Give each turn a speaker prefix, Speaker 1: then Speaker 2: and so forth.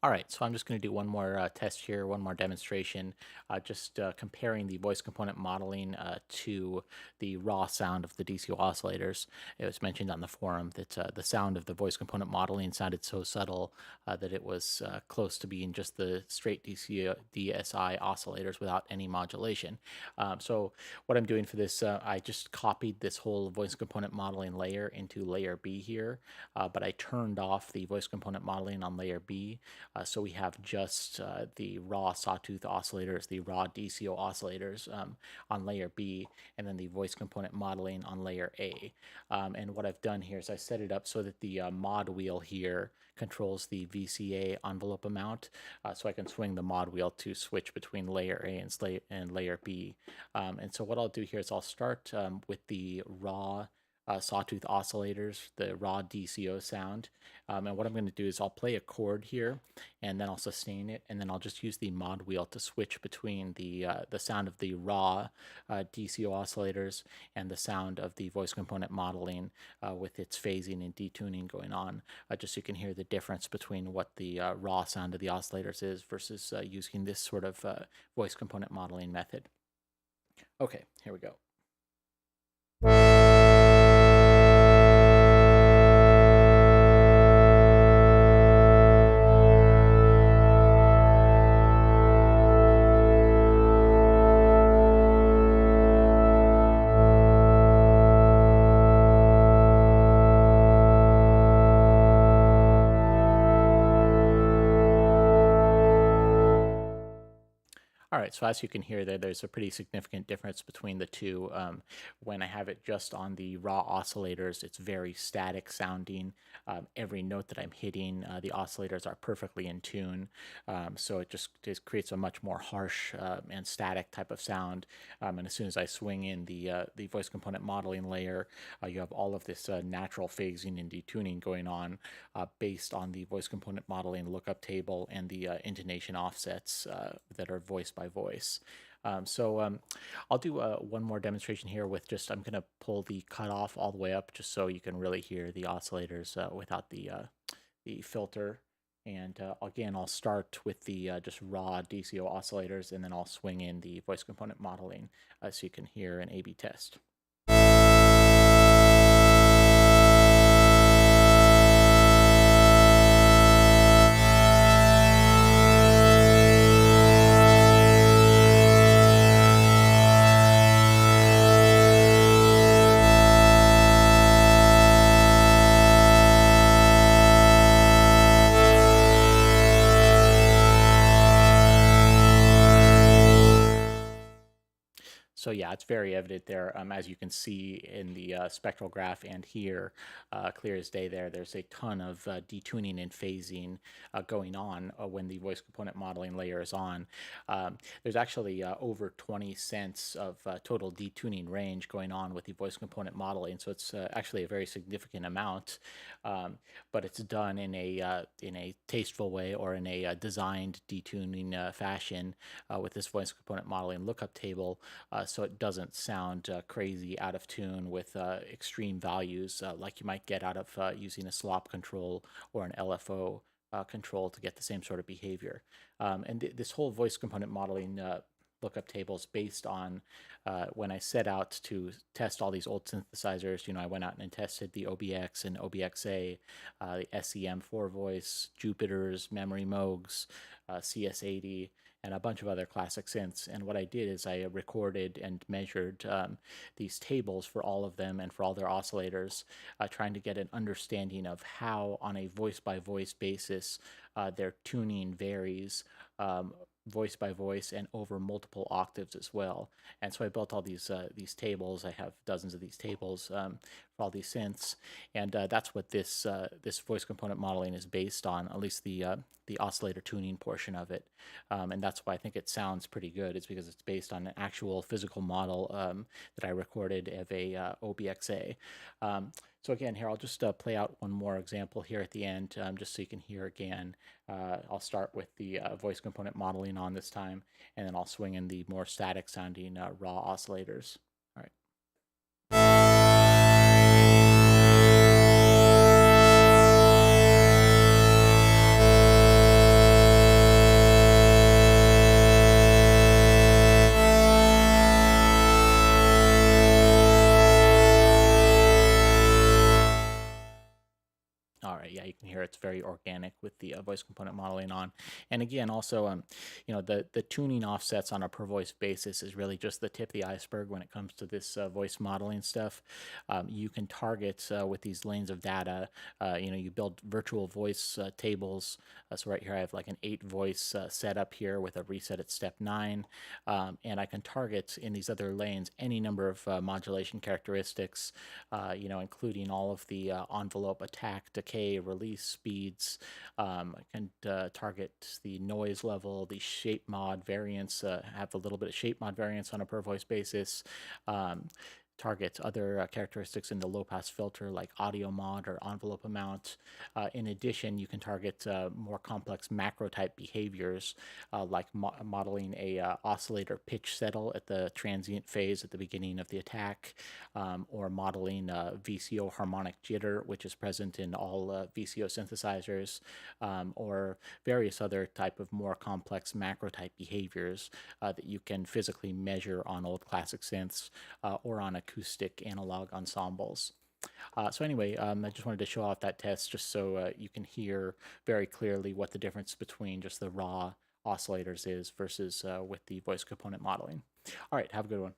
Speaker 1: All right, so I'm just going to do one more test here, one more demonstration, just comparing the voice component modeling to the raw sound of the DCO oscillators. It was mentioned on the forum that the sound of the voice component modeling sounded so subtle that it was close to being just the straight DSI oscillators without any modulation. So what I'm doing for this, I just copied this whole voice component modeling layer into layer B here, but I turned off the voice component modeling on layer B. So we have just the raw sawtooth oscillators, the raw DCO oscillators on layer B, and then the voice component modeling on layer A. And what I've done here is I set it up so that the mod wheel here controls the VCA envelope amount, so I can swing the mod wheel to switch between layer A and layer B. And so what I'll do here is I'll start with the raw sawtooth oscillators, the Raw DCO Sound. And what I'm going to do is I'll play a chord here, and then I'll sustain it, and then I'll just use the mod wheel to switch between the sound of the raw DCO oscillators and the sound of the voice component modeling with its phasing and detuning going on, just so you can hear the difference between what the raw sound of the oscillators is versus using this sort of voice component modeling method. Okay, here we go. All right, so as you can hear there, there's a pretty significant difference between the two. When I have it just on the raw oscillators, it's very static sounding. Every note that I'm hitting, the oscillators are perfectly in tune. So it just creates a much more harsh and static type of sound. And as soon as I swing in the voice component modeling layer, you have all of this natural phasing and detuning going on based on the voice component modeling lookup table and the intonation offsets that are voice by voice. I'll do one more demonstration here with just, I'm going to pull the cutoff all the way up just so you can really hear the oscillators without the filter. And again, I'll start with the just raw DCO oscillators, and then I'll swing in the voice component modeling so you can hear an A/B test. So yeah, it's very evident there, as you can see in the spectral graph and here, clear as day there, there's a ton of detuning and phasing going on when the voice component modeling layer is on. There's actually over 20 cents of total detuning range going on with the voice component modeling, so it's actually a very significant amount, but it's done in a tasteful way or in a designed detuning fashion with this voice component modeling lookup table. So it doesn't sound crazy out of tune with extreme values like you might get out of using a slop control or an LFO control to get the same sort of behavior. And this whole voice component modeling lookup table is based on when I set out to test all these old synthesizers. I went out and tested the OBX and OBXA, the SEM 4-voice, Jupiters, Memory Moogs, CS80, and a bunch of other classic synths. And what I did is I recorded and measured these tables for all of them and for all their oscillators, trying to get an understanding of how, on a voice-by-voice basis, their tuning varies voice by voice and over multiple octaves as well. And so I built all these tables. I have dozens of these tables for all these synths, and that's what this voice component modeling is based on, at least the oscillator tuning portion of it. And that's why I think it sounds pretty good. It's because it's based on an actual physical model that I recorded of a OBXA. So again, here I'll just play out one more example here at the end, just so you can hear again. I'll start with the voice component modeling on this time, and then I'll swing in the more static sounding raw oscillators. All right. it's very organic with the voice component modeling on. And again, also, the tuning offsets on a per voice basis is really just the tip of the iceberg when it comes to this voice modeling stuff. You can target with these lanes of data. You build virtual voice tables. So right here I have like an 8 voice setup here with a reset at step 9, and I can target in these other lanes any number of modulation characteristics, including all of the envelope, attack, decay, release speeds. I can target the noise level, the shape mod variance, have a little bit of shape mod variance on a per voice basis. Target other characteristics in the low pass filter like audio mod or envelope amount. In addition, you can target more complex macro type behaviors like modeling a oscillator pitch settle at the transient phase at the beginning of the attack, or modeling VCO harmonic jitter, which is present in all VCO synthesizers, or various other type of more complex macro type behaviors that you can physically measure on old classic synths or on acoustic analog ensembles. So anyway, I just wanted to show off that test just so you can hear very clearly what the difference between just the raw oscillators is versus with the voice component modeling. All right, have a good one.